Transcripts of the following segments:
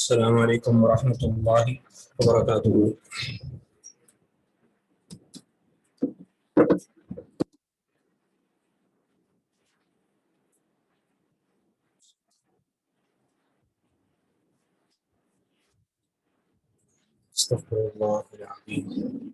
السلام علیکم ورحمۃ اللہ وبرکاتہ۔ استغفر اللہ العظیم۔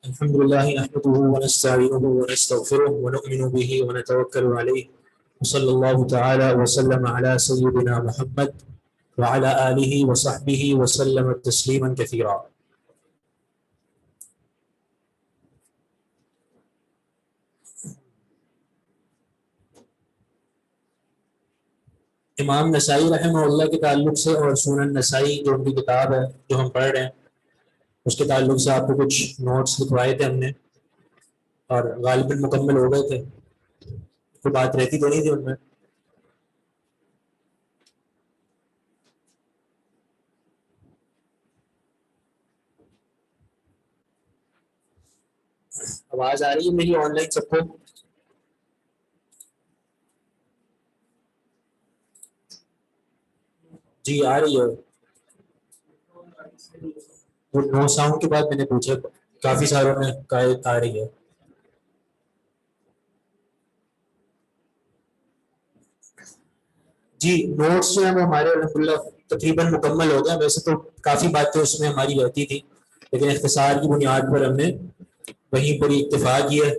الحمد لله نحمده ونستعينه ونستغفره ونؤمن به ونتوكل عليه وصلى الله تعالى وسلم على سيدنا محمد وعلى آله وصحبه وسلم تسليما كثيرا۔ امام نسائی رحمہ اللہ کے تعلق سے اور سنن نسائی جو ان کی کتاب ہے جو ہم پڑھ رہے ہیں اس کے تعلق سے آپ کو کچھ نوٹس لکھوائے تھے ہم نے اور غالباً مکمل ہو گئے تھے، کوئی بات رہتی تو نہیں تھی ان میں۔ آواز آ رہی ہے میری آن لائن سب کو؟ جی آ رہی ہے۔ وہ نو ساؤنڈ کے بعد میں نے پوچھا، کافی ساروں نے کہا آ رہی ہے۔ جی نوٹس جو ہیں وہ ہمارے الحمدللہ تقریباً مکمل ہو گئے، ویسے تو کافی باتیں اس میں ہماری رہتی تھی لیکن اختصار کی بنیاد پر ہم نے وہیں پر اکتفا کیا ہے،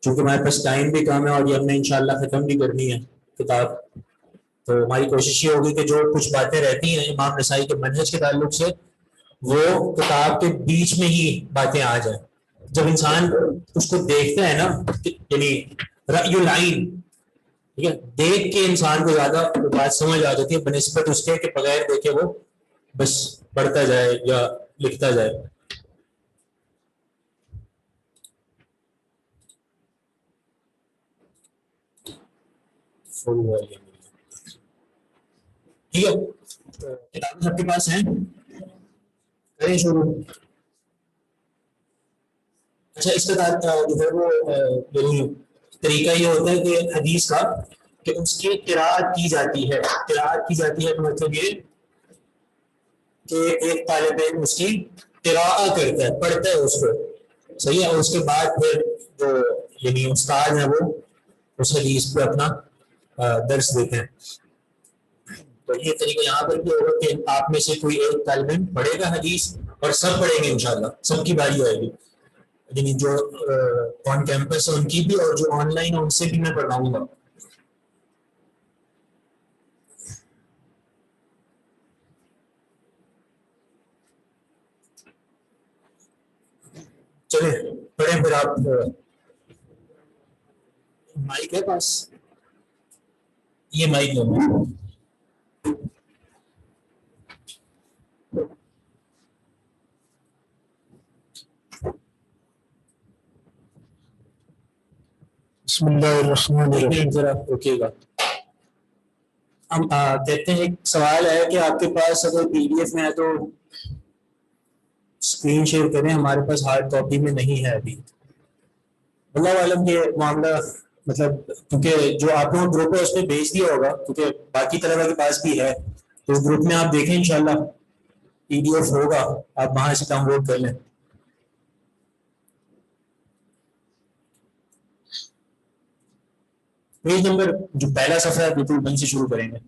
چونکہ ہمارے پاس ٹائم بھی کم ہے اور یہ ہم نے انشاءاللہ ختم بھی کرنی ہے کتاب، تو ہماری کوشش یہ ہوگی کہ جو کچھ باتیں رہتی ہیں امام نسائی کے منہج کے تعلق سے وہ کتاب کے بیچ میں ہی باتیں آ جائیں۔ جب انسان اس کو دیکھتا ہے نا، یعنی رأی العین، ٹھیک ہے، دیکھ کے انسان کو زیادہ بات سمجھ آ جاتی ہے بنسبت اس کے کہ بغیر دیکھے وہ بس پڑھتا جائے یا لکھتا جائے۔ ٹھیک ہے، کتابیں سب کے پاس ہیں، کریں شروع۔ اچھا اس کا جو ہے وہ یعنی طریقہ یہ ہوتا ہے کہ حدیث کا کہ اس کی قراءت کی جاتی ہے، قراءت کی جاتی ہے تو مطلب یہ کہ ایک طالب علم اس کی قراءت کرتا ہے، پڑھتا ہے اس کو، صحیح ہے، اور اس کے بعد پھر جو یعنی استاد ہیں وہ اس حدیث پہ اپنا درس دیتے ہیں۔ تو یہ طریقہ یہاں پر بھی ہوگا کہ آپ میں سے کوئی ایک طالب علم پڑھے گا حدیث اور سب پڑھیں گے انشاءاللہ، سب کی باری آئے گی، یعنی جو آن کیمپس ہے ان کی بھی اور جو آن لائن ہے ان سے بھی میں پڑھاؤں گا. چلے پڑھیں پھر آپ. مائک ہے پاس؟ یہ مائک لو. بسم اللہ الرحمن الرحیم. ذرا رکیے گا. ہم کہتے ہیں ایک سوال ہے کہ آپ کے پاس اگر پی ڈی ایف میں ہے تو اسکرین شیئر کریں, ہمارے پاس ہارڈ کاپی میں نہیں ہے ابھی. اللہ عالم یہ معاملہ مطلب کیونکہ جو آپ لوگوں گروپ ہے اس میں بھیج دیا ہوگا, کیونکہ باقی طلبا کے پاس بھی ہے تو اس گروپ میں آپ دیکھیں انشاءاللہ پی ڈی ایف ہوگا, آپ وہاں سے ڈاؤن لوڈ کر لیں. پیج نمبر جو پہلا صفحہ ہے بالکل وہیں سے شروع کریں گے.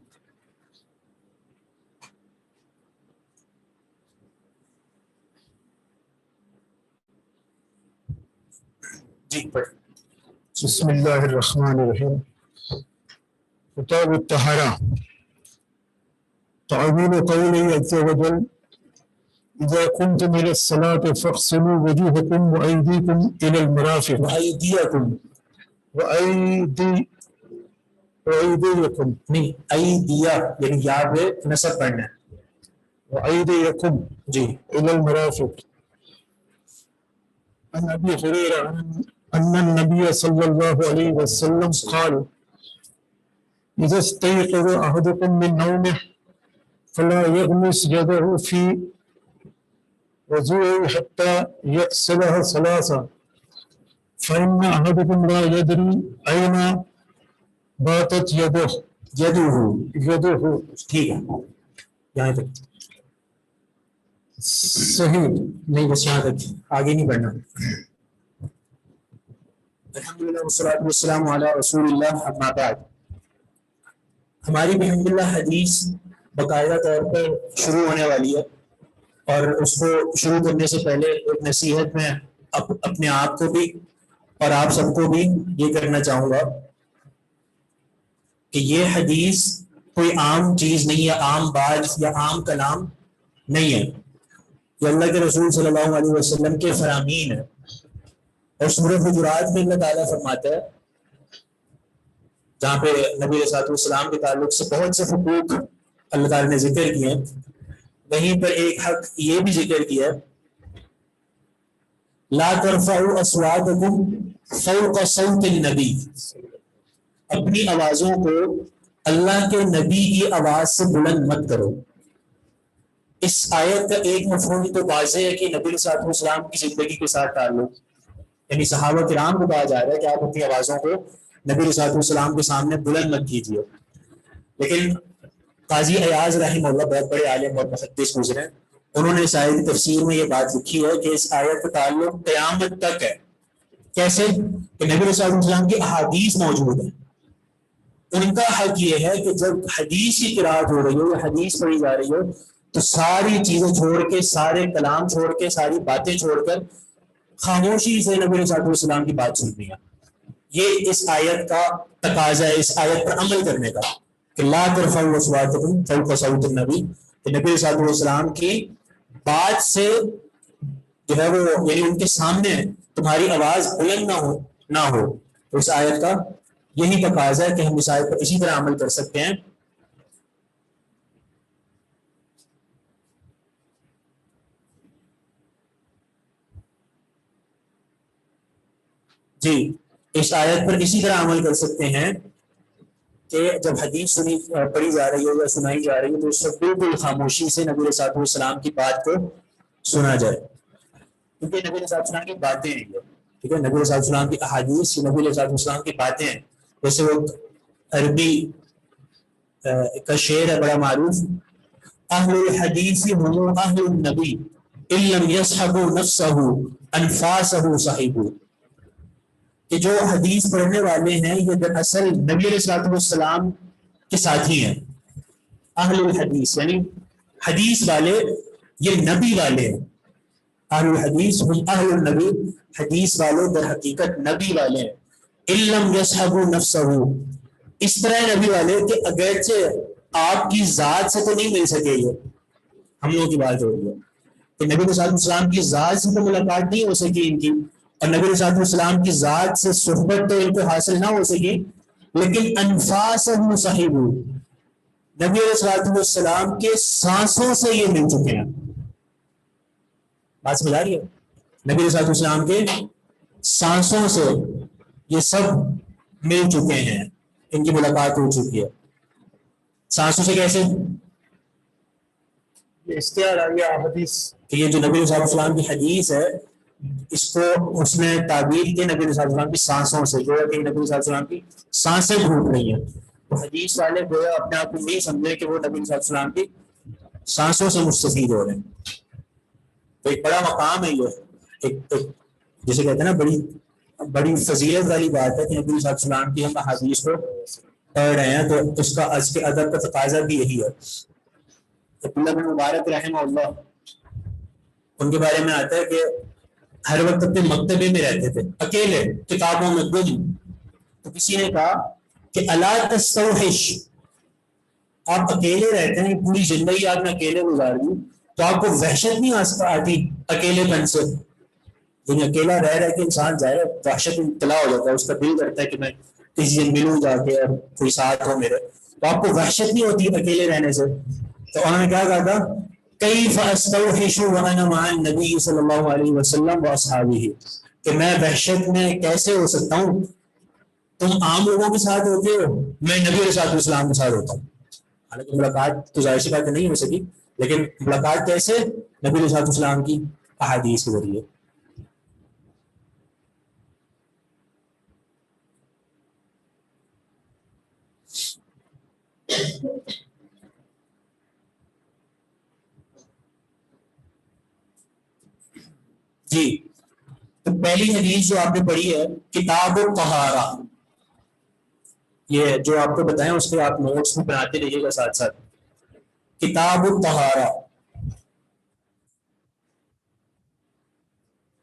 جی پڑھ. بسم اللہ الرحمن الرحیم. کتاب الطہارہ. تعویل قوله عز وجل اذا قمتم الى الصلاة فاغسلوا وجوهكم وايديكم الى المرافق وأيديكم وأيديكم نہیں ایدیا یعنی یا پہ نصب پڑھنا ہے. وأيديكم جی إلى المرافق. عن أبي هريرة أن النبي صلى الله عليه وسلم قال إذا استيقظ أحدكم من نومه فلا يغمس يده في وضوءه حتى يغسلها ثلاثا فإن أحدكم لا يدري أين باتت يده. ٹھیک ہے یہاں تک صحیح. نہیں, بس یہاں تک, آگے نہیں بڑھنا. الحمدللہ والصلاۃ والسلام علی رسول اللہ اما بعد. ہماری الحمدللہ حدیث باقاعدہ طور پر شروع ہونے والی ہے, اور اس کو شروع کرنے سے پہلے ایک نصیحت میں اپنے آپ کو بھی اور آپ سب کو بھی یہ کرنا چاہوں گا کہ یہ حدیث کوئی عام چیز نہیں ہے, عام بات یا عام کلام نہیں ہے. یہ اللہ کے رسول صلی اللہ علیہ وسلم کے فرامین ہے. اور سورۃ حجرات میں اللہ تعالیٰ فرماتا ہے, جہاں پہ نبی علیہ السلام کے تعلق سے بہت سے حقوق اللہ تعالیٰ نے ذکر کیے ہیں, وہیں پر ایک حق یہ بھی ذکر کیا ہے, لا ترفعوا اصواتکم فوق صوت النبی, اپنی آوازوں کو اللہ کے نبی کی آواز سے بلند مت کرو. اس آیت کا ایک مفہوم تو واضح ہے کہ نبی صلی اللہ علیہ وسلم کی زندگی کے ساتھ تعلق, یعنی صحابہ کرام کو کہا جا رہا ہے کہ آپ اپنی آوازوں کو نبی صلی اللہ علیہ وسلم کے سامنے بلند مت کیجیے. لیکن قاضی ایاز رحمہ اللہ بہت بڑے عالم اور محدث گزرے ہیں, انہوں نے اس آیت کی تفسیر میں یہ بات لکھی ہے کہ اس آیت کا تعلق قیامت تک ہے. کیسے کہ نبی صلی اللہ علیہ وسلم کی احادیث موجود ہیں, ان کا حق یہ ہے کہ جب حدیث کی قرات ہو رہی ہو یا حدیث پڑھی جا رہی ہو تو ساری چیزیں چھوڑ کے, سارے کلام چھوڑ کے, ساری باتیں چھوڑ کر خاموشی سے نبی صلی اللہ علیہ وسلم کی بات سننی ہے. یہ اس آیت کا تقاضا ہے, اس آیت پر عمل کرنے کا کہ لا ترفعوا اصواتکم فوق صوت النبی, کہ نبی صلی اللہ علیہ وسلم کی بات سے جو ہے وہ یعنی ان کے سامنے تمہاری آواز بلند نہ ہو. تو اس آیت کا یہی تقاضا ہے کہ ہم اس آیت پر اسی طرح عمل کر سکتے ہیں. جی اس آیت پر اسی طرح عمل کر سکتے ہیں کہ جب حدیث پڑھی جا رہی ہو یا سنائی جا رہی ہو تو اس وقت بالکل خاموشی سے نبی صلی اللہ علیہ وسلم کی بات کو سنا جائے, کیونکہ نبی صلی اللہ علیہ وسلم کی باتیں ہیں یہ, ٹھیک ہے. نبی صلی اللہ علیہ وسلم کی احادیث نبی صلی اللہ علیہ وسلم کی باتیں ہیں. جیسے وہ عربی کا شعر ہے بڑا معروف, اہل الحدیث هم اہل النبی ان لم یصحبوا نفسه انفاسه صحبوا, کہ جو حدیث پڑھنے والے ہیں یہ دراصل نبی علیہ السلام کے ساتھی ہیں. اہل الحدیث یعنی حدیث والے, یہ نبی والے ہیں. اہل الحدیث ہم اہل النبی، حدیث والے در حقیقت نبی والے ہیں. علم یصحبوا نفسہ، اس طرح نبی والے کہ اگرچہ آپ کی ذات سے تو نہیں مل سکے، یہ ہم لوگوں کی بات ہو رہی ہے کہ نبی علیہ السلام کی ذات سے تو ملاقات نہیں ہو سکی ان کی، اور نبی علیہ السلام کی ذات سے صحبت تو ان کو حاصل نہ ہو سکی، لیکن انفاسہ صحیح، نبی علیہ السلام کے سانسوں سے یہ مل چکے ہیں. بات سمجھ آ رہی ہے؟ نبی علیہ السلام کے سانسوں سے یہ سب مل چکے ہیں، ان کی ملاقات ہو چکی ہے. سانسوں سے کیسے؟ اشتہار آ گیا حدیث کہ یہ جو نبی علیہ السلام کی حدیث ہے، اس کو اس نے تعبیر کی نبی علیہ السلام کی سانسوں سے، جو ہے کہ نبی علیہ السلام کی سانسیں گھوٹ رہی ہیں. تو حدیث والے گویا اپنے آپ کو نہیں سمجھے کہ وہ نبی علیہ السلام کی سانسوں سے مستفید ہو رہے ہیں. تو ایک بڑا مقام ہے یہ، ایک جسے کہتے ہیں نا بڑی فضیلت والی بات ہے کہ نبی علیہ السلام کی ہم احادیث کو پڑھ رہے ہیں، تو اس کا از کے ادب کا تقاضا بھی یہی ہے. عبداللہ بن مبارک رحمہ اللہ، ان کے بارے میں آتا ہے کہ ہر وقت اپنے مکتبے میں رہتے تھے، اکیلے کتابوں میں گم. تو کسی نے کہا کہ الا تستوحش، آپ اکیلے رہتے ہیں، پوری زندگی آپ نے اکیلے گزار دی، تو آپ کو وحشت نہیں آتی اکیلے پن سے؟ یعنی اکیلا رہ رہ کے انسان ظاہر وحشت اطلاع ہو جاتا ہے، اس کا دل کرتا ہے کہ میں کسی دن ملوں جا کے اور کوئی ساتھ ہو میرے. تو آپ کو وحشت نہیں ہوتی اکیلے رہنے سے؟ تو انہوں نے کیا کہا تھا، کیف استوحش وانا مع النبی صلی اللہ علیہ وسلم واصحابہ، کہ میں وحشت میں کیسے ہو سکتا ہوں، تم عام لوگوں کے ساتھ ہوتے ہو، میں نبی علیہ السلام کے ساتھ ہوتا ہوں. حالانکہ ملاقات تو ظاہر سی بات نہیں ہو سکی، لیکن ملاقات کیسے؟ نبی علیہ السلام کی احادیث کے ذریعے. جی، تو پہلی حدیث جو آپ نے پڑھی ہے کتاب الطہارہ، یہ جو آپ کو بتائیں اس کے آپ نوٹس میں بناتے رہیے گا ساتھ ساتھ. کتاب الطہارہ،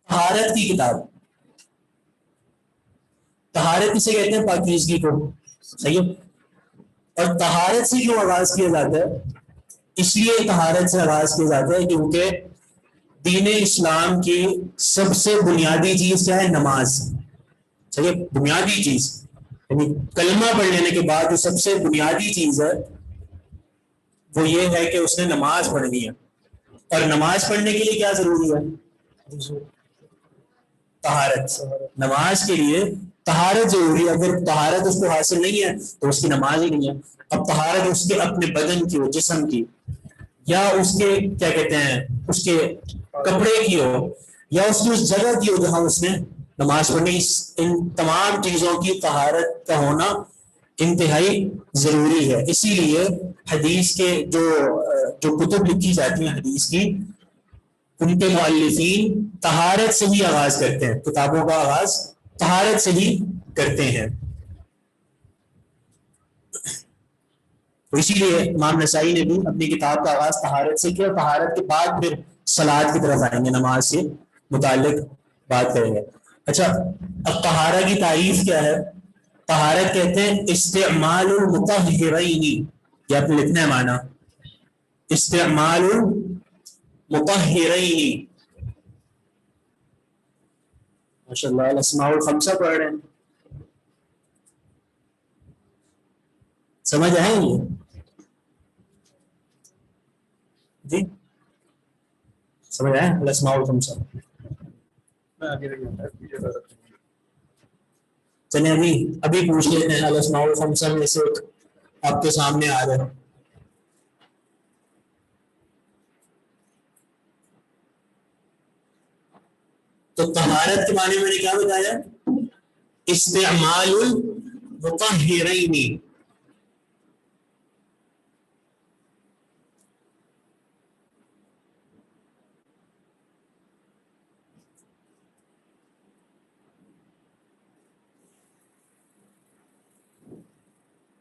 طہارت کی کتاب. طہارت کسے کہتے ہیں؟ پاکیزگی کو. صحیح ہے. اور طہارت سے کیوں آغاز کیا جاتا ہے؟ اس لیے طہارت سے آغاز کیا جاتا ہے کیونکہ دین اسلام کی سب سے بنیادی چیز کیا ہے؟ نماز. صحیح ہے، بنیادی چیز، یعنی کلمہ پڑھ لینے کے بعد جو سب سے بنیادی چیز ہے وہ یہ ہے کہ اس نے نماز پڑھنی ہے. اور نماز پڑھنے کے لیے کیا ضروری ہے؟ طہارت. نماز کے لیے طہارت ضروری ہے. اگر طہارت اس کو حاصل نہیں ہے تو اس کی نماز ہی نہیں ہے. اب طہارت اس کے اپنے بدن کی ہو، جسم کی، یا اس کے کیا کہتے ہیں اس کے کپڑے کی ہو، یا اس کی اس جگہ کی ہو جہاں اس نے نماز پڑھنی، ان تمام چیزوں کی طہارت کا ہونا انتہائی ضروری ہے. اسی لیے حدیث کے جو کتب لکھی جاتی ہیں حدیث کی، ان کے مؤلفین طہارت سے ہی آغاز کرتے ہیں، کتابوں کا آغاز طہارت سے ہی کرتے ہیں. تو اسی لیے امام نسائی نے بھی اپنی کتاب کا آغاز طہارت سے کیا، اور طہارت کے بعد پھر صلاۃ کی طرف آئیں گے، نماز سے متعلق بات کریں گے. اچھا، اب طہارت کی تعریف کیا ہے؟ طہارت کہتے ہیں استعمال المطہرین، یہ آپ نے لکھنا ہے معنی، استعمال المطہرین. ماشاء اللہ الاسماء الخمسہ پڑھ رہے ہیں، سمجھ آئیں گے جی؟ سمجھ آئے الاسماء الخمسہ؟ چلیں ابھی پوچھ لیتے ہیں. الاسماء الخمسہ میں سے آپ کے سامنے آ رہے ہیں. تو طہارت کے معنی میں نے کیا بتایا؟ استعمال المطہرین.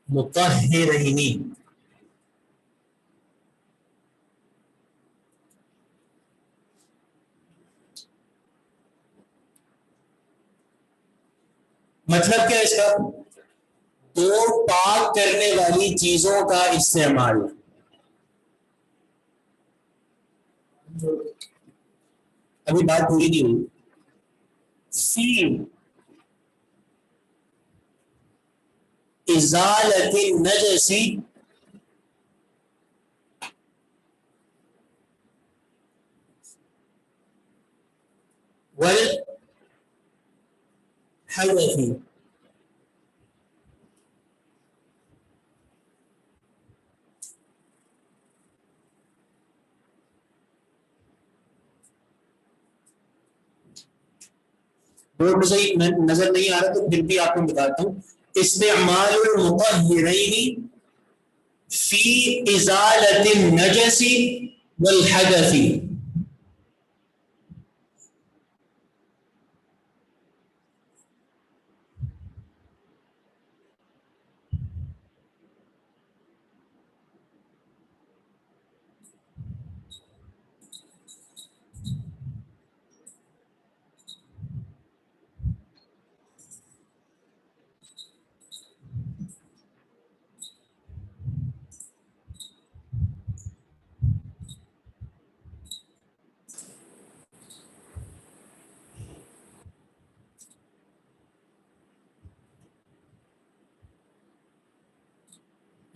مطہرین، مطلب کیا ہے اس کا؟ دو پاک کرنے والی چیزوں کا استعمال. ابھی بات پوری نہیں ہوئی. فی ازالت النجس والحدث. بورڈ میں صحیح نظر نہیں آ رہا تو پھر بھی آپ کو بتاتا ہوں. استعمال المطہرین فی ازالت النجس والحدث.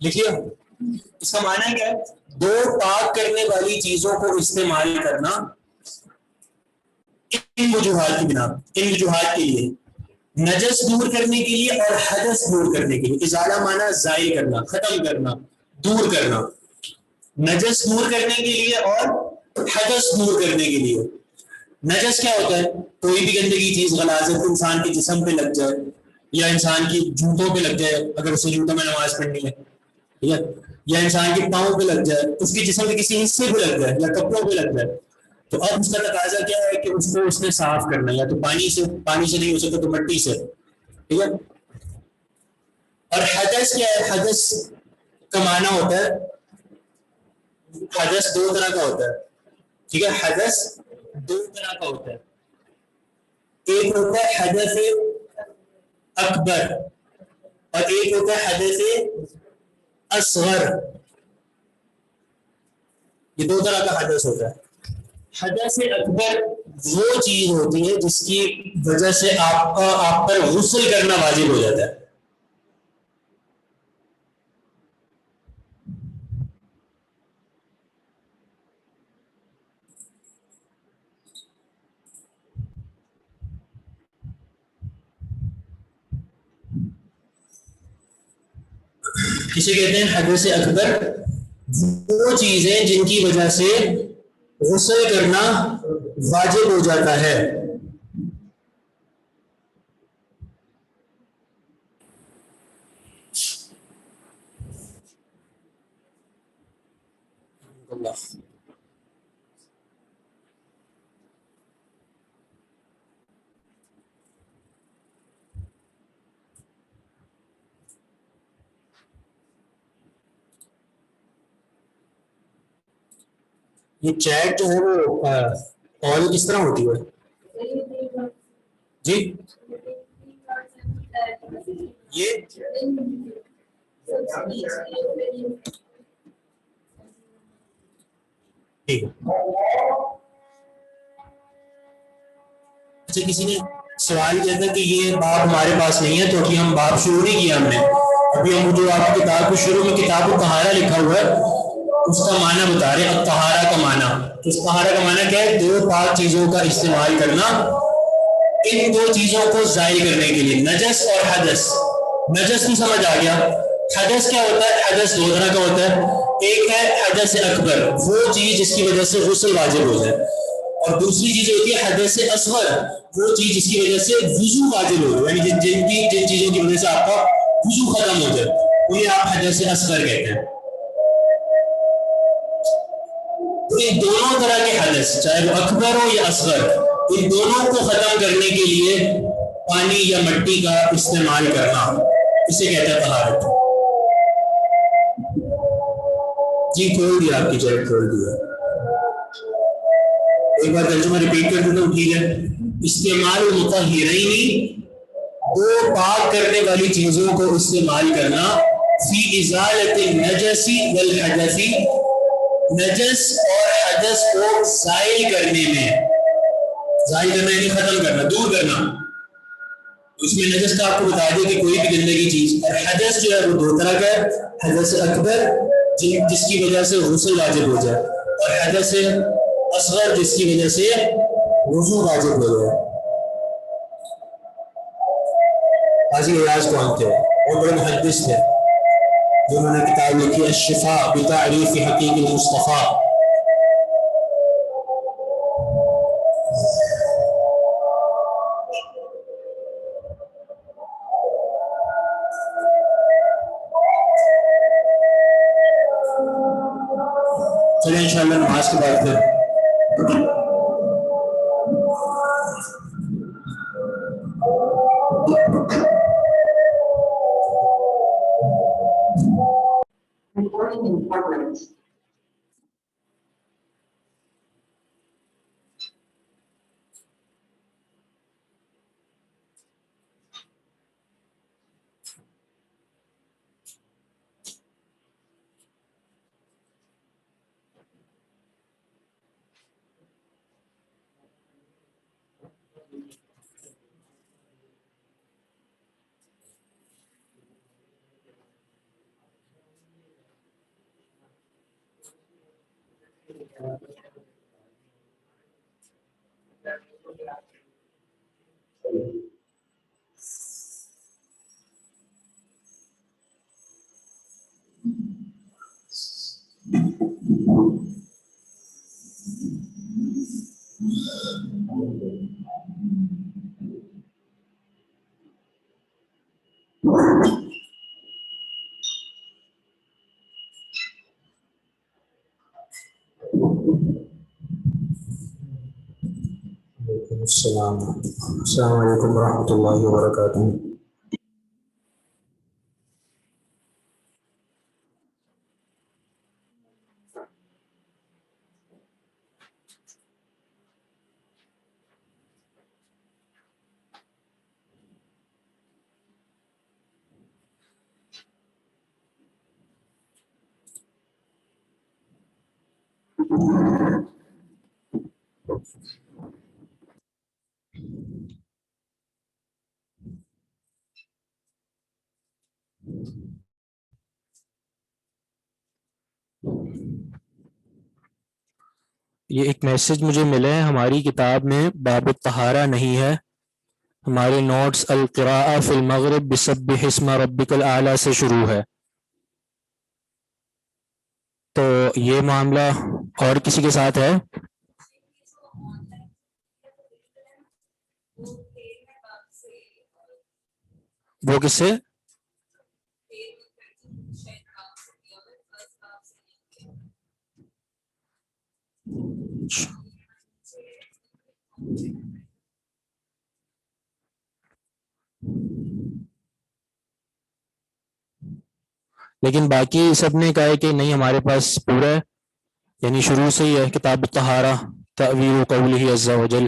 لکھیے اس کا معنی کیا ہے؟ دو پاک کرنے والی چیزوں کو استعمال کرنا ان وجوہات کی بنا، ان وجوہات کے لیے، نجس دور کرنے کے لیے اور حدث دور کرنے کے لیے. ازالہ معنی زائل کرنا، ختم کرنا، دور کرنا. نجس دور کرنے کے لیے اور حدث دور کرنے کے لیے. نجس کیا ہوتا ہے؟ کوئی بھی گندگی چیز، غلاظت انسان کے جسم پہ لگ جائے یا انسان کی جوتوں پہ لگ جائے اگر اسے جوتوں میں نماز پڑھنی ہے، ٹھیک ہے، یا انسان کے پاؤں پہ لگ جائے، اس کے جسم کے کسی حصے پہ لگ جائے یا کپڑوں پہ لگ جائے، تو اب اس کا تقاضا کیا ہے کہ اس کو اس نے صاف کرنا، یا تو پانی سے نہیں ہو سکتا تو مٹی سے، ٹھیک ہے. اور حدث کیا ہے؟ حدث کا معنی ہوتا ہے، حدث دو طرح کا ہوتا ہے، ٹھیک ہے. حدث دو طرح کا ہوتا ہے. ایک ہوتا ہے حدث اکبر اور ایک ہوتا ہے حدث اصغر. یہ دو طرح کا حدث ہوتا ہے. حدث اکبر وہ چیز ہوتی ہے جس کی وجہ سے آپ پر غسل کرنا واجب ہو جاتا ہے. کسے کہتے ہیں حدث اکبر؟ وہ چیزیں جن کی وجہ سے غسل کرنا واجب ہو جاتا ہے. اللہ یہ چیٹ جو ہے وہ آل کس طرح ہوتی ہے جی؟ یہ ٹھیک ہے. اچھا کسی نے سوال کیا تھا کہ یہ باب ہمارے پاس نہیں ہے تو کہ ہم باب شروع نہیں کیا ہم نے. ابھی ہم جو آپ کی کتاب کو شروع میں کتاب الطہارہ لکھا ہوا ہے اس کا معنی بتا رہے ہیں. الطہارہ کا معنی، تو اس طہارہ کا معنی کیا ہے؟ دو پاک چیزوں کا استعمال کرنا ان دو چیزوں کو ظاہر کرنے کے لیے. نجس اور حدث. نجس تو سمجھ آ گیا. حدث کیا ہوتا ہے؟ حدث دو طرح کا ہوتا ہے. ایک ہے حدث اکبر، وہ چیز جس کی وجہ سے غسل واجب ہو جائے، اور دوسری چیز ہوتی ہے حدث اصغر، وہ چیز جس کی وجہ سے وضو واجب ہو جائے، یعنی جن چیزوں کی وجہ سے آپ کا وضو ختم ہو جائے انہیں آپ حدث اصغر کہتے ہیں. تو ان دونوں طرح کے حدث، چاہے وہ اکبر ہو یا اصغر، ان دونوں کو ختم کرنے کے لیے پانی یا مٹی کا استعمال کرنا اسے کہتے ہیں طہارت. جی کھول دیا، آپ کی چیٹ کھول دیا. ایک بار ترجمہ ریپیٹ کر دیتا ہوں، ٹھیک ہے. استعمال المطہرین، دو پاک کرنے والی چیزوں کو استعمال کرنا فی ازالت النجس والحدث، نجس اور حدث کو زائل کرنے میں، زائل کرنا یعنی ختم کرنا، دور کرنا. اس میں نجس کا آپ کو بتا دیا کہ کوئی بھی گندگی چیز، اور حدث جو ہے وہ دو طرح کا ہے، حدث اکبر جس کی وجہ سے غسل واجب ہو جائے، اور حدث اصغر جس کی وجہ سے وضو واجب ہو جائے. قاضی ایاز کون تھے؟ وہ بڑے محدث تھے جنہوں نے کتاب لکھی الشفاء بتعریف حقیق المصطفیٰ. چلیں انشاءاللہ نماز کے بعد پھر Recording in progress. السلام علیکم ورحمۃ اللہ وبرکاتہ. یہ ایک میسج مجھے ملا ہے، ہماری کتاب میں باب الطہارہ نہیں ہے، ہمارے نوٹس القراءہ فی المغرب بسبح اسم ربک الاعلی سے شروع ہے. تو یہ معاملہ اور کسی کے ساتھ ہے؟ وہ کس سے؟ لیکن باقی سب نے کہا ہے کہ نہیں ہمارے پاس پورا ہے، یعنی شروع سے ہی ہے کتاب الطہارہ تأویل قولہ عز وجل.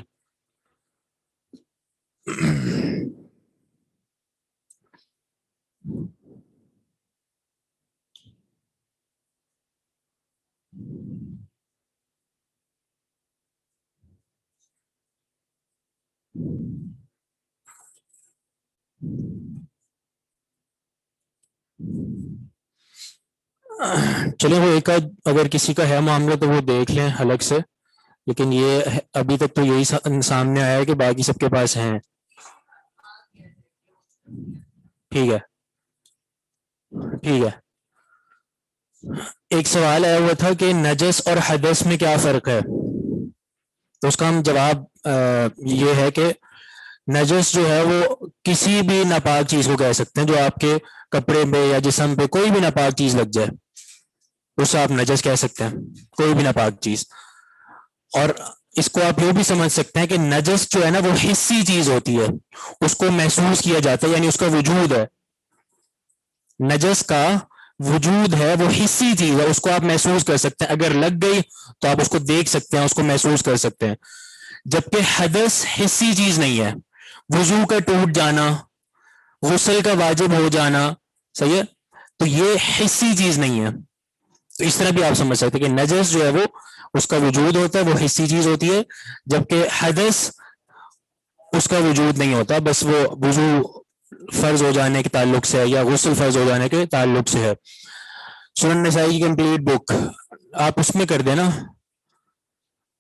چلیں وہ ایک اگر کسی کا ہے معاملہ تو وہ دیکھ لیں الگ سے، لیکن یہ ابھی تک تو یہی سامنے آیا ہے کہ باقی سب کے پاس ہیں. ٹھیک ہے ٹھیک ہے. ایک سوال آیا ہوا تھا کہ نجس اور حدث میں کیا فرق ہے، تو اس کا ہم جواب یہ ہے کہ نجس جو ہے وہ کسی بھی ناپاک چیز کو کہہ سکتے ہیں، جو آپ کے کپڑے پہ یا جسم پہ کوئی بھی ناپاک چیز لگ جائے اسے آپ نجس کہہ سکتے ہیں، کوئی بھی ناپاک چیز. اور اس کو آپ یہ بھی سمجھ سکتے ہیں کہ نجس جو ہے نا وہ حسی چیز ہوتی ہے، اس کو محسوس کیا جاتا ہے، یعنی اس کا وجود ہے، نجس کا وجود ہے، وہ حسی چیز ہے، اس کو آپ محسوس کر سکتے ہیں، اگر لگ گئی تو آپ اس کو دیکھ سکتے ہیں، اس کو محسوس کر سکتے ہیں. جبکہ حدث حسی چیز نہیں ہے، وضو کا ٹوٹ جانا غسل کا واجب ہو جانا، صحیح ہے، تو یہ حسی چیز نہیں ہے. تو اس طرح بھی آپ سمجھ سکتے کہ نجس جو ہے وہ اس کا وجود ہوتا ہے، وہ حسی چیز ہوتی ہے، جبکہ حدث اس کا وجود نہیں ہوتا، بس وہ وضو فرض ہو جانے کے تعلق سے ہے یا غسل فرض ہو جانے کے تعلق سے ہے. سنن نسائی کی کمپلیٹ بک آپ اس میں کر دیں نا،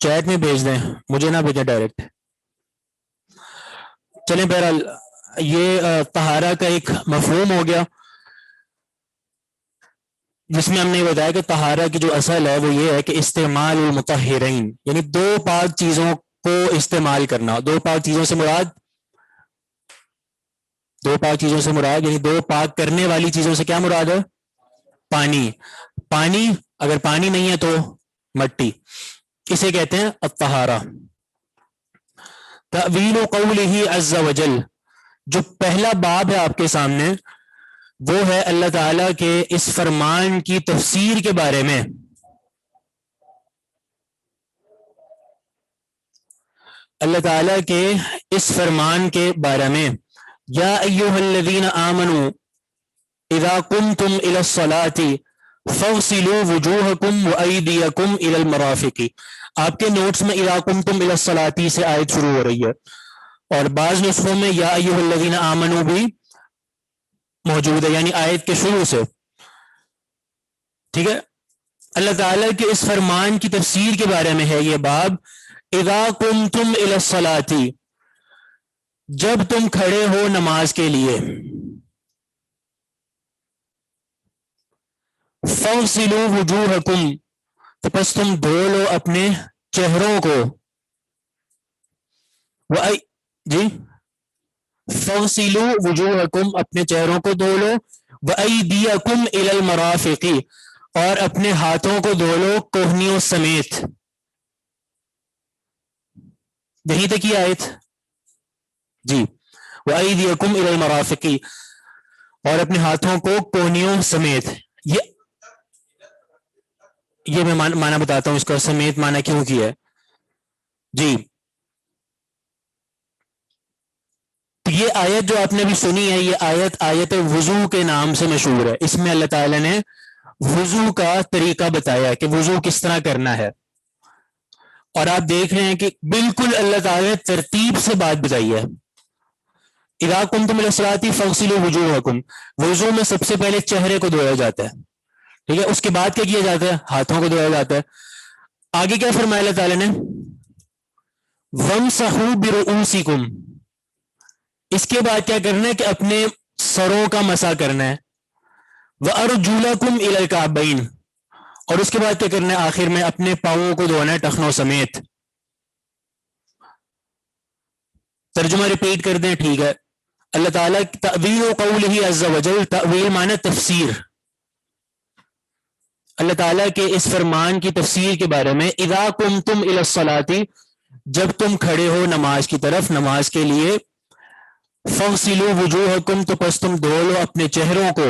چیٹ میں بھیج دیں، مجھے نہ بھیجیں ڈائریکٹ. چلیں بہرحال یہ طہارہ کا ایک مفہوم ہو گیا، جس میں ہم نے یہ بتایا کہ طہارہ کی جو اصل ہے وہ یہ ہے کہ استعمال المطہرین، یعنی دو پاک چیزوں کو استعمال کرنا. دو پاک چیزوں سے مراد یعنی دو پاک کرنے والی چیزوں سے کیا مراد ہے؟ پانی. اگر پانی نہیں ہے تو مٹی، اسے کہتے ہیں الطہارہ. تأویل قولہ عز وجل، جو پہلا باب ہے آپ کے سامنے وہ ہے اللہ تعالیٰ کے اس فرمان کی تفسیر کے بارے میں. اللہ تعالیٰ کے اس فرمان کے بارے میں، یا ایھا الذین آمنوا اذا قمتم الی الصلاۃ فاغسلوا وجوہکم وایدیکم الی المرافق. آپ کے نوٹس میں اذا قمتم الی الصلاۃ سے آیت شروع ہو رہی ہے، اور بعض نسخوں میں یا ایھا الذین آمنوا بھی موجود ہے، یعنی آیت کے شروع سے. ٹھیک ہے، اللہ تعالیٰ کے اس فرمان کی تفسیر کے بارے میں ہے یہ باب. اذا قمتم الی الصلاۃ، جب تم کھڑے ہو نماز کے لیے. فاغسلوا وجوہکم، تو پس تم دھو لو اپنے چہروں کو. جی، فاغسلوا وجوہکم، اپنے چہروں کو دھو لو. وایدیکم الی المرافق، اور اپنے ہاتھوں کو دھو لو کوہنیوں سمیت. یہیں تک کی آیت جی. وایدیکم الی المرافق، اور اپنے ہاتھوں کو کوہنیوں سمیت. یہ میں معنی بتاتا ہوں اس کا، سمیت معنی کیوں کیا ہے. جی، یہ آیت جو آپ نے بھی سنی ہے، یہ آیت وضو کے نام سے مشہور ہے. اس میں اللہ تعالیٰ نے وضو کا طریقہ بتایا کہ وضو کس طرح کرنا ہے، اور آپ دیکھ رہے ہیں کہ بالکل اللہ تعالیٰ نے ترتیب سے بات بتائی ہے. اذا قمتم الی الصلاۃ فاغسلوا وجوہکم، وضو میں سب سے پہلے چہرے کو دھویا جاتا ہے، ٹھیک ہے. اس کے بعد کیا کیا جاتا ہے؟ ہاتھوں کو دھویا جاتا ہے. آگے کیا فرمایا اللہ تعالیٰ نے؟ وامسحوا برؤوسکم، اس کے بعد کیا کرنا ہے کہ اپنے سروں کا مسح کرنا ہے. وارجلکم الی الکعبین، اور اس کے بعد کیا کرنا ہے؟ آخر میں اپنے پاؤں کو دھونا ہے ٹخنوں سمیت. ترجمہ ریپیٹ کر دیں، ٹھیک ہے. اللہ تعالیٰ تأویل قولہ عز وجل، تأویل معنی تفسیر. اللہ تعالیٰ کے اس فرمان کی تفسیر کے بارے میں، اذا قمتم الی الصلاۃ، جب تم کھڑے ہو نماز کی طرف، نماز کے لیے. فاغسلوا وجوہکم، تو پس تم دھو لو اپنے چہروں کو.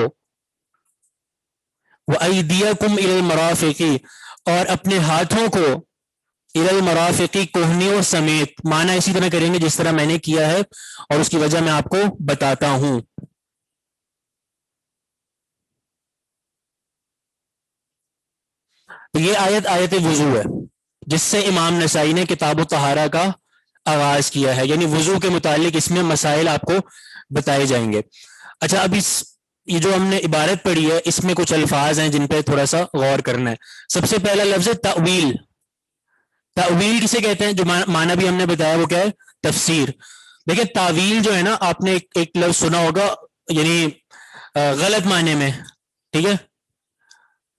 وایدیکم الی المرافق، اور اپنے ہاتھوں کو الی المرافق، کوہنیوں سمیت. معنی اسی طرح کریں گے جس طرح میں نے کیا ہے، اور اس کی وجہ میں آپ کو بتاتا ہوں. تو یہ آیت وضو ہے، جس سے امام نسائی نے کتاب الطہارہ کا آغاز کیا ہے، یعنی وضو کے متعلق اس میں مسائل آپ کو بتائے جائیں گے. اچھا، اب یہ جو ہم نے عبارت پڑھی ہے، اس میں کچھ الفاظ ہیں جن پہ تھوڑا سا غور کرنا ہے. سب سے پہلا لفظ ہے تأویل. تأویل کسے کہتے ہیں؟ جو معنی بھی ہم نے بتایا وہ کیا ہے؟ تفسیر. دیکھیں، تعویل جو ہے نا، آپ نے ایک لفظ سنا ہوگا، یعنی غلط معنی میں، ٹھیک ہے،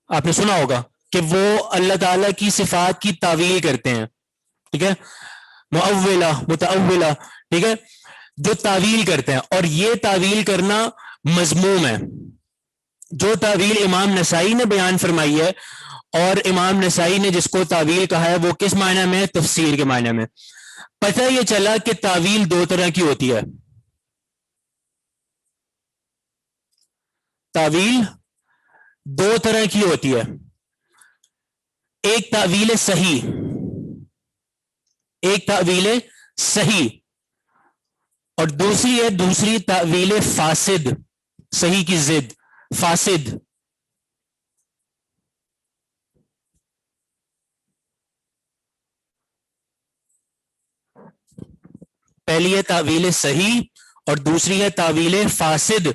آپ نے سنا ہوگا کہ وہ اللہ تعالیٰ کی صفات کی تعویل کرتے ہیں، ٹھیک ہے، مؤولہ، متأولہ، ٹھیک ہے، جو تعویل کرتے ہیں. اور یہ تعویل کرنا مذموم ہے. جو تعویل امام نسائی نے بیان فرمائی ہے، اور امام نسائی نے جس کو تعویل کہا ہے، وہ کس معنی میں؟ تفسیر کے معنی میں. پتہ یہ چلا کہ تعویل دو طرح کی ہوتی ہے. تعویل دو طرح کی ہوتی ہے. ایک تعویل صحیح، ایک تعویل صحیح. اور دوسری ہے دوسری تعویل فاسد، صحیح کی ضد فاسد. پہلی ہے تعویل صحیح اور دوسری ہے تعویل فاسد.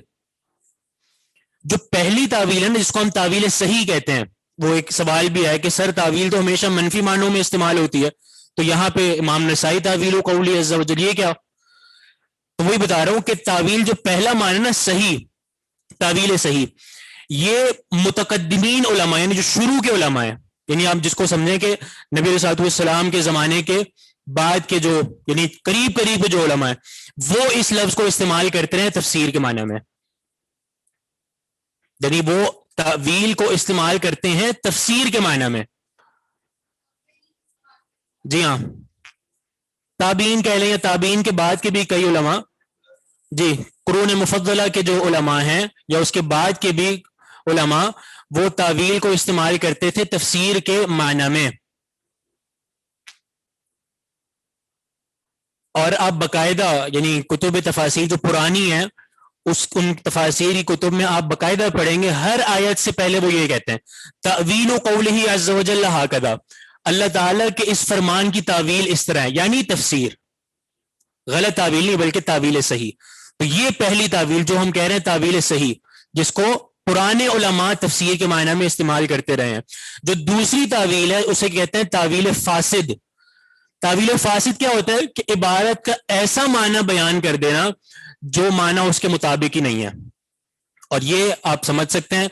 جو پہلی تعویل ہے نا جس کو ہم تعویل صحیح کہتے ہیں، وہ ایک سوال بھی ہے کہ سر تعویل تو ہمیشہ منفی معنوں میں استعمال ہوتی ہے، تو یہاں پہ امام نسائی تعویل و قولی عز و جل یہ کیا؟ تو وہی بتا رہا ہوں کہ تعویل جو پہلا معنی نا صحیح، تعویل صحیح، یہ متقدمین علماء یعنی جو شروع کے علماء ہیں، یعنی آپ جس کو سمجھیں کہ نبی علیہ السلام کے زمانے کے بعد کے جو یعنی قریب قریب کے جو علماء ہیں وہ اس لفظ کو استعمال کرتے رہے تفسیر کے معنی میں، یعنی وہ تعویل کو استعمال کرتے ہیں تفسیر کے معنی میں. جی ہاں، تابعین کہہ لیں یا تابعین کے بعد کے بھی کئی علماء، جی قرون مفضلہ کے جو علماء ہیں یا اس کے بعد کے بھی علماء وہ تعویل کو استعمال کرتے تھے تفسیر کے معنی میں. اور آپ باقاعدہ یعنی کتب تفاسیر جو پرانی ہیں ان تفاسیری کتب میں آپ باقاعدہ پڑھیں گے ہر آیت سے پہلے وہ یہ کہتے ہیں تعویل قولہ عز و جل ہکذا، اللہ تعالیٰ کے اس فرمان کی تعویل اس طرح ہے، یعنی تفسیر، غلط تعویل نہیں بلکہ تعویل صحیح. تو یہ پہلی تعویل جو ہم کہہ رہے ہیں تعویل صحیح، جس کو پرانے علماء تفسیر کے معنی میں استعمال کرتے رہے ہیں. جو دوسری تعویل ہے اسے کہتے ہیں تعویل فاسد. تعویل فاسد کیا ہوتا ہے کہ عبارت کا ایسا معنی بیان کر دینا جو معنی اس کے مطابق ہی نہیں ہے. اور یہ آپ سمجھ سکتے ہیں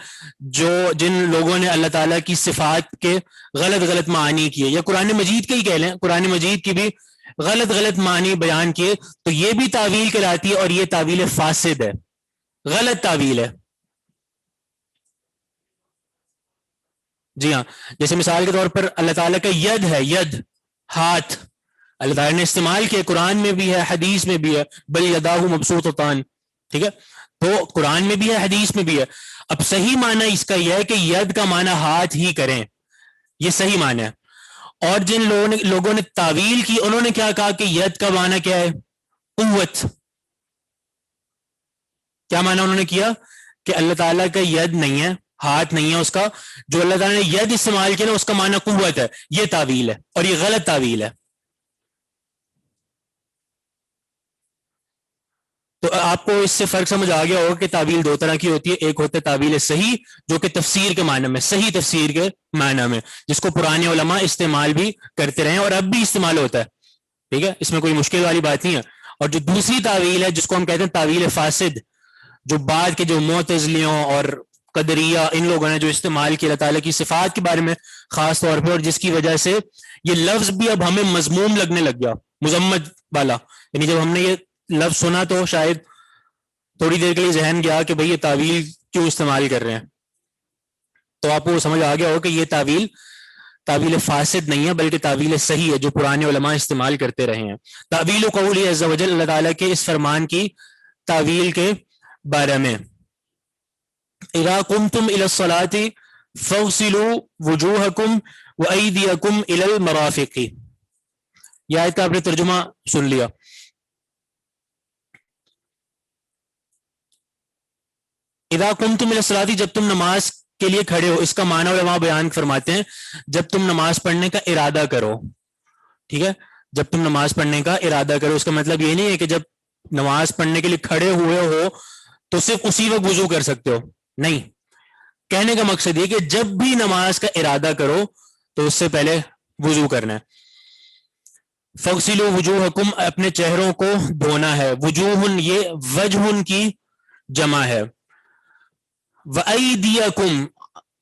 جو جن لوگوں نے اللہ تعالیٰ کی صفات کے غلط معنی کیے، یا قرآن مجید کے ہی کہہ لیں، قرآن مجید کی بھی غلط معنی بیان کیے، تو یہ بھی تعویل کہلاتی ہے اور یہ تعویل فاسد ہے، غلط تعویل ہے. جی ہاں، جیسے مثال کے طور پر اللہ تعالیٰ کا ید ہے، ید ہاتھ، اللہ تعالیٰ نے استعمال کیا، قرآن میں بھی ہے حدیث میں بھی ہے، بل یداہ مبسوطتان، ٹھیک ہے، تو قرآن میں بھی ہے حدیث میں بھی ہے. اب صحیح معنی اس کا یہ ہے کہ ید کا معنی ہاتھ ہی کریں، یہ صحیح معنی ہے. اور جن لوگوں نے تعویل کی انہوں نے کیا کہا کہ ید کا معنی کیا ہے؟ قوت. کیا معنی انہوں نے کیا کہ اللہ تعالیٰ کا ید نہیں ہے، ہاتھ نہیں ہے اس کا، جو اللہ تعالیٰ نے ید استعمال کیا نا اس کا معنی قوت ہے. یہ تعویل ہے اور یہ غلط تعویل ہے. تو آپ کو اس سے فرق سمجھ آ گیا ہوگا کہ تعویل دو طرح کی ہوتی ہے. ایک ہوتا ہے تعویل صحیح جو کہ تفسیر کے معنی میں، صحیح تفسیر کے معنی میں، جس کو پرانے علماء استعمال بھی کرتے رہے اور اب بھی استعمال ہوتا ہے، ٹھیک ہے، اس میں کوئی مشکل والی بات نہیں ہے. اور جو دوسری تعویل ہے جس کو ہم کہتے ہیں تعویل فاسد، جو بعد کے جو معتزلیوں اور قدریہ ان لوگوں نے جو استعمال کیا اللہ تعالیٰ کی صفات کے بارے میں خاص طور پہ، اور جس کی وجہ سے یہ لفظ بھی اب ہمیں مذموم لگنے لگ گیا، مذمت والا. یعنی جب ہم نے یہ لفظ سنا تو شاید تھوڑی دیر کے لیے ذہن گیا کہ بھئی یہ تعویل کیوں استعمال کر رہے ہیں. تو آپ کو سمجھ آ گیا ہو کہ یہ تعویل فاسد نہیں ہے بلکہ تعویل صحیح ہے جو پرانے علماء استعمال کرتے رہے ہیں. تعویل قولی عز و جل، اللہ تعالیٰ کے اس فرمان کی تعویل کے بارے میں. اذا قمتم الى الصلاة فاغسلوا وجوهكم وايديكم الى المرافق. یہ آیت کا آپ نے ترجمہ سن لیا. اذا قمتم الى الصلاة، جب تم نماز کے لیے کھڑے ہو، اس کا معنی علماء بیان فرماتے ہیں جب تم نماز پڑھنے کا ارادہ کرو، ٹھیک ہے، جب تم نماز پڑھنے کا ارادہ کرو. اس کا مطلب یہ نہیں ہے کہ جب نماز پڑھنے کے لیے کھڑے ہوئے ہو تو صرف اسی وقت وضو کر سکتے ہو، نہیں. کہنے کا مقصد یہ کہ جب بھی نماز کا ارادہ کرو تو اس سے پہلے وضو کرنا ہے. فغسلوا وجوہکم، اپنے چہروں کو دھونا ہے. وجوہ یہ وجہ کی جمع ہے. وَأَيْدِيَكُمْ،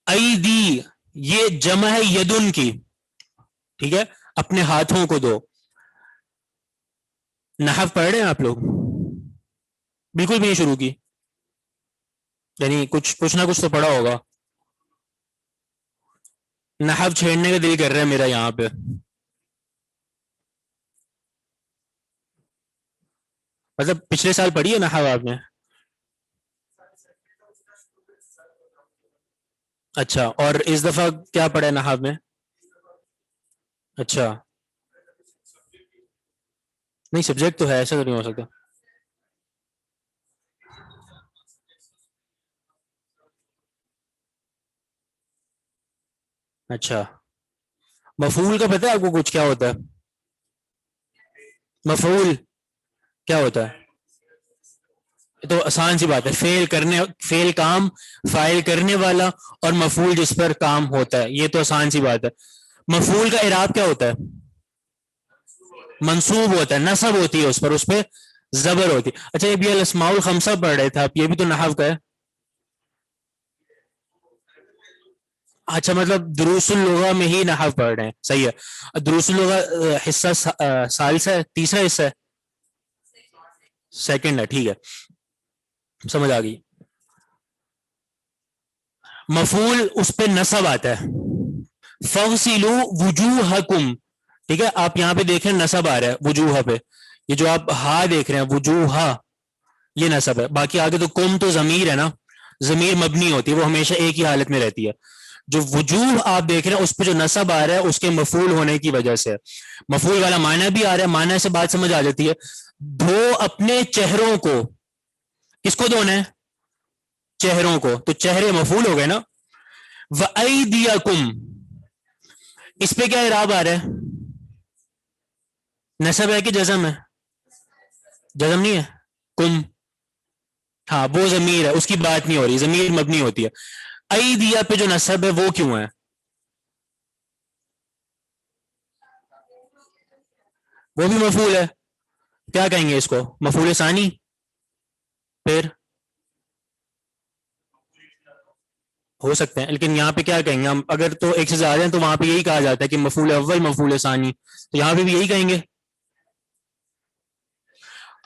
ایدی یہ جمع ہے یدن کی، ٹھیک ہے، اپنے ہاتھوں کو دو. نحو پڑھ رہے ہیں آپ لوگ؟ بالکل بھی نہیں شروع کی، یعنی کچھ نہ کچھ تو پڑھا ہوگا. نحو چھیڑنے کا دل کر رہا ہے میرا یہاں پہ. مطلب پچھلے سال پڑھی ہے نحو آپ نے؟ اچھا، اور اس دفعہ کیا پڑھا ہے نحو میں؟ اچھا، نہیں سبجیکٹ تو ہے، ایسا تو نہیں ہو سکتا. اچھا مفعول کا پتہ ہے آپ کو کچھ کیا ہوتا ہے؟ مفعول کیا ہوتا ہے؟ تو آسان سی بات ہے، فعل کام، فاعل کرنے والا، اور مفعول جس پر کام ہوتا ہے، یہ تو آسان سی بات ہے. مفعول کا اعراب کیا ہوتا ہے؟ منصوب ہوتا ہے، نصب ہوتی ہے اس پر، اس پہ زبر ہوتی ہے. اچھا یہ بھی الاسماء الخمسہ پڑھ رہے تھے آپ، یہ بھی تو نحو کا ہے. اچھا مطلب دروس اللغہ میں ہی نحو پڑھ رہے ہیں، صحیح ہے. دروس اللغہ حصہ ثالثہ ہے، تیسرا حصہ ہے، سیکنڈ ہے، ٹھیک ہے سمجھ آ گئی. مفعول اس پہ نصب آتا ہے. فغسلوا وجوہکم، ٹھیک ہے، آپ یہاں پہ دیکھ رہے ہیں نصب آ رہا ہے وجوہ پہ، یہ جو آپ ہا دیکھ رہے ہیں وجوہ، یہ نصب ہے. باقی آگے تو کم تو ضمیر ہے نا، ضمیر مبنی ہوتی ہے، وہ ہمیشہ ایک ہی حالت میں رہتی ہے. جو وجوہ آپ دیکھ رہے ہیں اس پہ جو نصب آ رہا ہے اس کے مفعول ہونے کی وجہ سے. مفعول والا معنی بھی آ رہا ہے، معنی سے بات سمجھ آ جاتی ہے. دھو اپنے چہروں کو، کس کو دھونا ہے؟ چہروں کو، تو چہرے مفعول ہو گئے نا. وَأَيْدِيَكُمْ، اس پہ کیا اعراب آ رہا ہے؟ نصب ہے کہ جزم ہے؟ جزم نہیں ہے، کم، ہاں وہ ضمیر ہے، اس کی بات نہیں ہو رہی، ضمیر مبنی ہوتی ہے. ایدیا پہ جو نصب ہے وہ کیوں ہے؟ وہ بھی مفعول ہے، کیا کہیں گے اس کو؟ مفعول ثانی. پھر ہو سکتے ہیں، لیکن یہاں پہ کیا کہیں گے ہم؟ اگر تو ایک سے زیادہ ہیں تو وہاں پہ یہی کہا جاتا ہے کہ مفعول اول مفعول ثانی، تو یہاں پہ بھی یہی کہیں گے.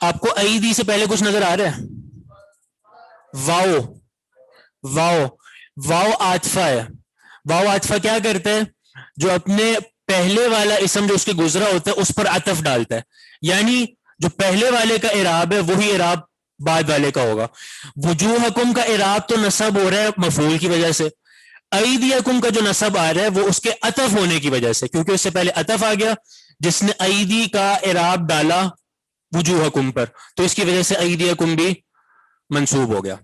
آپ کو ایدی سے پہلے کچھ نظر آ رہا ہے؟ واو، واو، واو عاطفہ ہے. واو عاطفہ کیا کرتا ہے؟ جو اپنے پہلے والا اسم جو اس کے گزرا ہوتا ہے اس پر عطف ڈالتا ہے، یعنی جو پہلے والے کا اعراب ہے وہی اعراب بعد والے کا ہوگا. وجوہکم کا اعراب تو نصب ہو رہا ہے مفعول کی وجہ سے، ایدیکم کا جو نصب آ رہا ہے وہ اس کے عطف ہونے کی وجہ سے، کیونکہ اس سے پہلے عطف آ گیا جس نے ایدی کا اعراب ڈالا وجوہکم پر، تو اس کی وجہ سے ایدیکم بھی منصوب ہو گیا.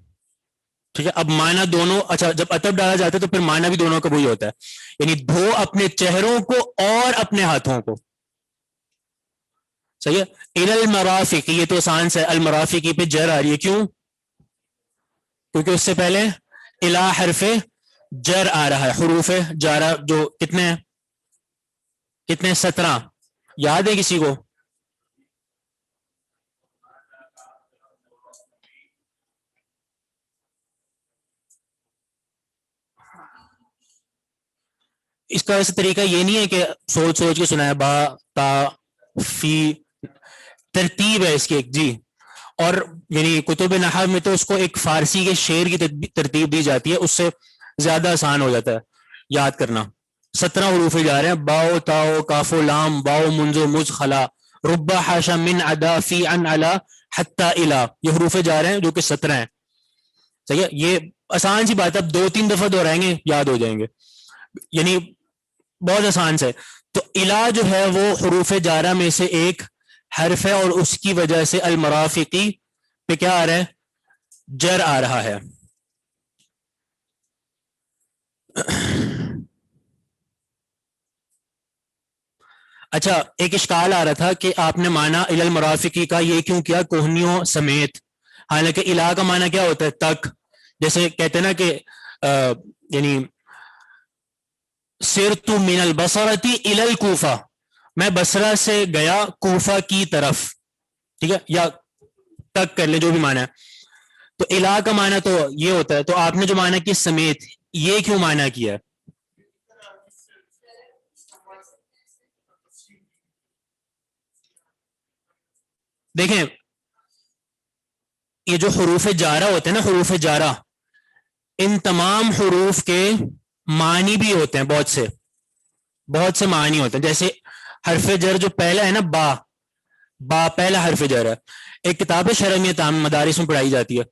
ٹھیک ہے، اب معنی دونوں، اچھا جب عطف ڈالا جاتا ہے تو پھر معنی بھی دونوں کا وہی ہوتا ہے، یعنی دھو اپنے چہروں کو اور اپنے ہاتھوں کو. صحیح ہے. الی المرافق، یہ تو آسان سے المرافقی پہ جر آ رہی ہے، کیوں؟ کیونکہ اس سے پہلے الی حرف جر آ رہا ہے. حروف جارہ جو کتنے ہیں؟ کتنے؟ 17. یاد ہے کسی کو؟ اس کا ویسے طریقہ یہ نہیں ہے کہ سوچ سوچ کے سنا ہے، با تا فی، ترتیب ہے اس کی ایک، جی. اور یعنی کتب نحو میں تو اس کو ایک فارسی کے شعر کی ترتیب دی جاتی ہے، اس سے زیادہ آسان ہو جاتا ہے یاد کرنا. 17 حروف جا رہے ہیں، باؤ تاؤ کاف و لام باؤ منزو مز خلا ربا حاشا من ادا فی ان علا حتی الا، یہ حروف جا رہے ہیں جو کہ 17 ہیں. صحیح ہے، یہ آسان سی بات ہے، اب 2-3 دفعہ دہرائیں گے یاد ہو جائیں گے، یعنی بہت آسان سے. تو الا جو ہے وہ حروف جارہ میں سے ایک حرف ہے، اور اس کی وجہ سے المرافقی پہ کیا آ رہا ہے؟ جر آ رہا ہے. اچھا ایک اشکال آ رہا تھا کہ آپ نے مانا الی المرافقی کا یہ کیوں کیا کوہنیوں سمیت، حالانکہ الا کا معنی کیا ہوتا ہے؟ تک. جیسے کہتے ہیں نا کہ یعنی سرت من البصرۃ الی الکوفہ، میں بصرہ سے گیا کوفہ کی طرف، ٹھیک ہے، یا تک کر لیں جو بھی معنی ہے. تو الا کا معنی تو یہ ہوتا ہے، تو آپ نے جو معنی کیا سمیت، یہ کیوں معنی کیا ہے؟ دیکھیں یہ جو حروف جارہ ہوتے ہیں نا، حروف جارہ، ان تمام حروف کے معنی بھی ہوتے ہیں، بہت سے معنی ہوتے ہیں. جیسے حرف جر جو پہلا ہے نا، با، با پہلا حرف جر ہے. ایک کتاب شرعیہ تام مدارس میں پڑھائی جاتی ہے،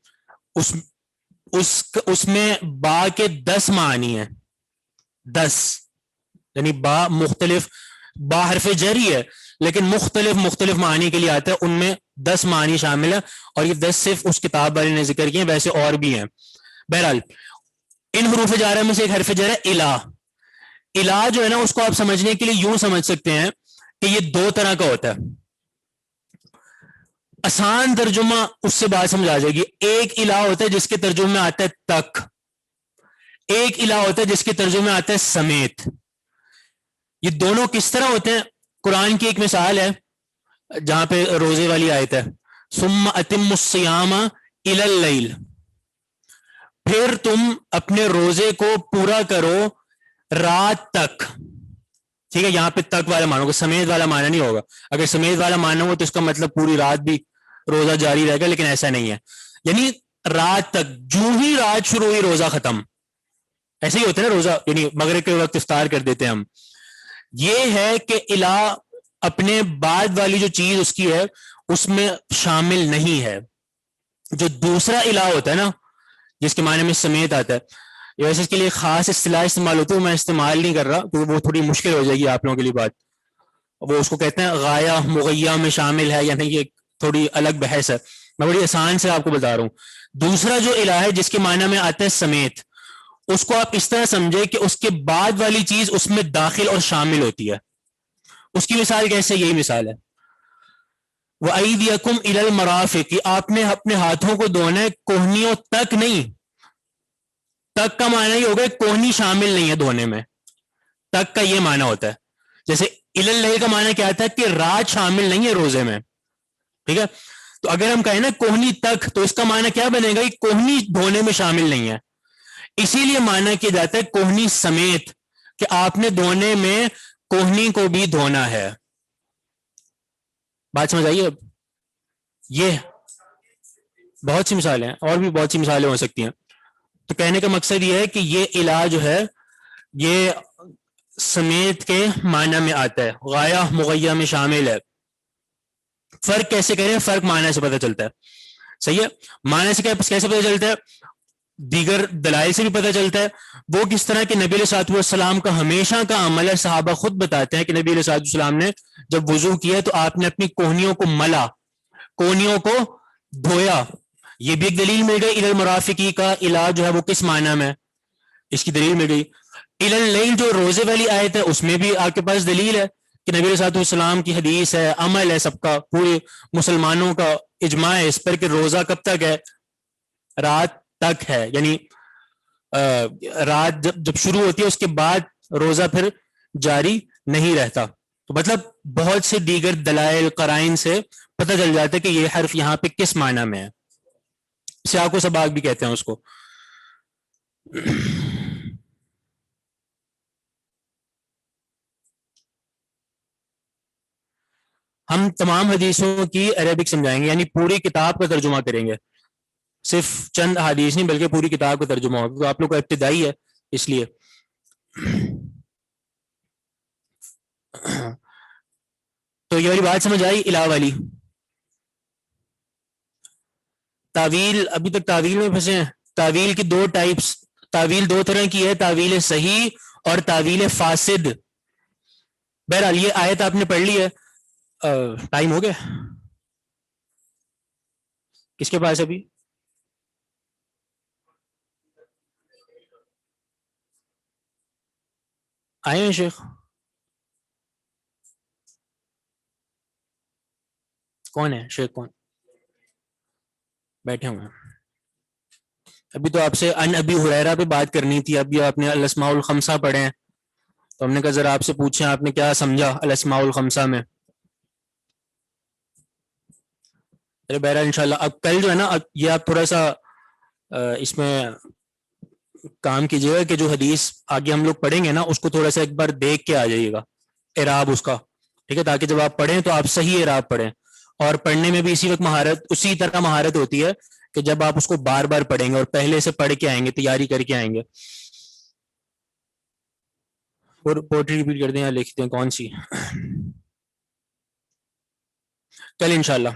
اس میں با کے 10 معنی ہیں، 10، یعنی با مختلف، با حرف جر ہی ہے لیکن مختلف معنی کے لیے آتا ہے، ان میں 10 معنی شامل ہیں، اور یہ 10 صرف اس کتاب والے نے ذکر کیے، ویسے اور بھی ہیں. بہرحال ان حروف جارہ میں سے ایک حرف جر ہے الا. الہ جو ہے نا اس کو آپ سمجھنے کے لیے یوں سمجھ سکتے ہیں کہ یہ دو طرح کا ہوتا ہے. آسان ترجمہ اس سے بات سمجھ آ جائے گی. ایک الہ ہوتا ہے جس کے ترجمے میں آتا ہے تک, ایک الہ ہوتا ہے جس کے ترجمے میں آتا ہے سمیت. یہ دونوں کس طرح ہوتے ہیں؟ قرآن کی ایک مثال ہے جہاں پہ روزے والی آیت ہے, ثم اتم الصیام الی اللیل, پھر تم اپنے روزے کو پورا کرو رات تک. ٹھیک ہے, یہاں پہ تک والا معنی ہوگا, سمیت والا معنی نہیں ہوگا. اگر سمیت والا معنی ہو تو اس کا مطلب پوری رات بھی روزہ جاری رہے گا, لیکن ایسا نہیں ہے. یعنی رات تک, جو ہی رات شروع ہوئی روزہ ختم. ایسے ہی ہوتا ہے نا روزہ, یعنی مغرب کے وقت افطار کر دیتے ہیں ہم. یہ ہے کہ الہ اپنے بعد والی جو چیز اس کی ہے اس میں شامل نہیں ہے. جو دوسرا الہ ہوتا ہے نا جس کے معنی میں سمیت آتا ہے, ویسے اس کے لیے خاص اصطلاح استعمال ہوتی ہے, میں استعمال نہیں کر رہا کیونکہ وہ تھوڑی مشکل ہو جائے گی آپ لوگوں کے لیے بات. وہ اس کو کہتے ہیں غایہ مغیہ میں شامل ہے یا نہیں, یہ تھوڑی الگ بحث ہے. میں بڑی آسان سے آپ کو بتا رہا ہوں. دوسرا جو الہ ہے جس کے معنی میں آتا ہے سمیت, اس کو آپ اس طرح سمجھے کہ اس کے بعد والی چیز اس میں داخل اور شامل ہوتی ہے. اس کی مثال کیسے؟ یہی مثال ہے, وَأَيْدِيَكُمْ إِلَى الْمَرَافِقِ, آپ نے اپنے ہاتھوں کو دھونا ہے کوہنیوں تک نہیں. تک کا معنی یہ ہوگا کوہنی شامل نہیں ہے دھونے میں, تک کا یہ معنی ہوتا ہے. جیسے اِلَى اللَّيْلِ کا معنی کیا آتا ہے کہ رات شامل نہیں ہے روزے میں. ٹھیک ہے, تو اگر ہم کہیں نا کوہنی تک, تو اس کا معنی کیا بنے گا کہ کوہنی دھونے میں شامل نہیں ہے. اسی لیے معنی کیا جاتا ہے کوہنی سمیت, کہ آپ نے دھونے میں کوہنی کو بھی دھونا ہے. بات سمجھ آئیے؟ اب یہ بہت سی مثالیں ہیں, اور بھی بہت سی مثالیں ہو سکتی ہیں. تو کہنے کا مقصد یہ ہے کہ یہ الہ جو ہے یہ سمیت کے معنی میں آتا ہے, غایہ مغیہ میں شامل ہے. فرق کیسے کریں؟ فرق معنی سے پتہ چلتا ہے. صحیح ہے, معنی سے کیسے پتہ چلتا ہے؟ دیگر دلائل سے بھی پتہ چلتا ہے. وہ کس طرح کہ نبی علیہ الصلوۃ والسلام کا ہمیشہ کا عمل ہے. صحابہ خود بتاتے ہیں کہ نبی علیہ الصلوۃ والسلام نے جب وضو کیا تو آپ نے اپنی کوہنیوں کو ملا, کوہنیوں کو دھویا. یہ بھی ایک دلیل مل گئی. الی المرافقی کا الہ جو ہے وہ کس معنی میں, اس کی دلیل مل گئی. الی اللیل جو روزے والی آیت ہے اس میں بھی آپ کے پاس دلیل ہے کہ نبی علیہ الصلوۃ والسلام کی حدیث ہے, عمل ہے سب کا, پورے مسلمانوں کا اجماع ہے اس پر کہ روزہ کب تک ہے؟ رات تک ہے. یعنی رات جب شروع ہوتی ہے اس کے بعد روزہ پھر جاری نہیں رہتا. تو مطلب بہت سے دیگر دلائل قرائن سے پتہ چل جاتا ہے کہ یہ حرف یہاں پہ کس معنی میں ہے. سیاق و سباق بھی کہتے ہیں اس کو. ہم تمام حدیثوں کی عربک سمجھائیں گے, یعنی پوری کتاب کا ترجمہ کریں گے, صرف چند حدیث نہیں بلکہ پوری کتاب کا ترجمہ ہوگا. تو آپ لوگ کا ابتدائی ہے اس لیے. تو یہ والی بات سمجھ آئی الہ والی. تعویل, ابھی تک تعویل میں پھنسے ہیں. تعویل کی دو ٹائپس, تعویل دو طرح کی ہے, تعویل صحیح اور تعویل فاسد. بہرحال یہ آیت آپ نے پڑھ لی ہے. ٹائم ہو گیا کس کے پاس ابھی؟ آئے ہیں شیخ؟ کون ہے شیخ؟ کون بیٹھے ہوئے ہیں؟ ابھی تو آپ سے ان ابی ہریرہ پہ بات کرنی تھی. ابھی آپ نے الاسماء الخمسہ پڑھے ہیں تو ہم نے کہا ذرا آپ سے پوچھیں آپ نے کیا سمجھا الاسماء الخمسہ میں. ارے بہرحال انشاءاللہ اب کل جو ہے نا, اب یہ آپ تھوڑا سا اس میں کام کیجیے گا کہ جو حدیث آگے ہم لوگ پڑھیں گے نا اس کو تھوڑا سا ایک بار دیکھ کے آ جائیے گا اعراب اس کا. ٹھیک ہے, تاکہ جب آپ پڑھیں تو آپ صحیح اعراب پڑھیں. اور پڑھنے میں بھی اسی وقت مہارت, اسی طرح مہارت ہوتی ہے کہ جب آپ اس کو بار بار پڑھیں گے اور پہلے سے پڑھ کے آئیں گے, تیاری کر کے آئیں گے. پوٹری ریپیٹ کر دیں یا لکھتے ہیں کون سی؟ کل انشاءاللہ.